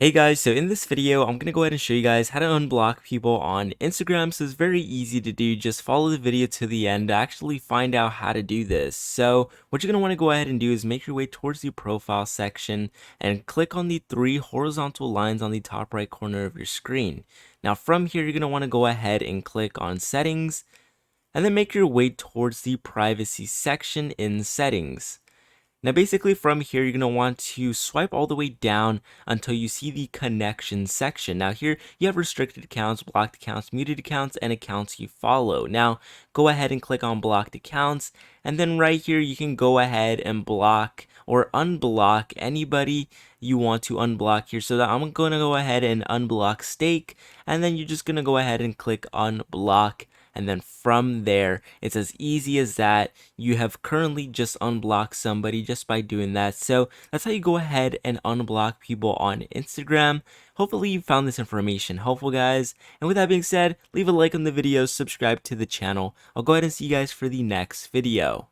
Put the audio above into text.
Hey guys, so in this video, I'm going to go ahead and show you guys how to unblock people on Instagram. So it's very easy to do. Just follow the video to the end to actually find out how to do this. So what you're going to want to go ahead and do is make your way towards the profile section and click on the three horizontal lines on the top right corner of your screen. Now from here, you're going to want to go ahead and click on settings and then make your way towards the privacy section in settings. Now basically from here, you're going to want to swipe all the way down until you see the connection section. Now here you have restricted accounts, blocked accounts, muted accounts, and accounts you follow. Now go ahead and click on blocked accounts, and then right here you can go ahead and block or unblock anybody you want to unblock here. So that I'm going to go ahead and unblock Stake, and then you're just going to go ahead and click unblock. And then from there, it's as easy as that. You have currently just unblocked somebody just by doing that. So that's how you go ahead and unblock people on Instagram. Hopefully you found this information helpful, guys. And with that being said, leave a like on the video, subscribe to the channel. I'll go ahead and see you guys for the next video.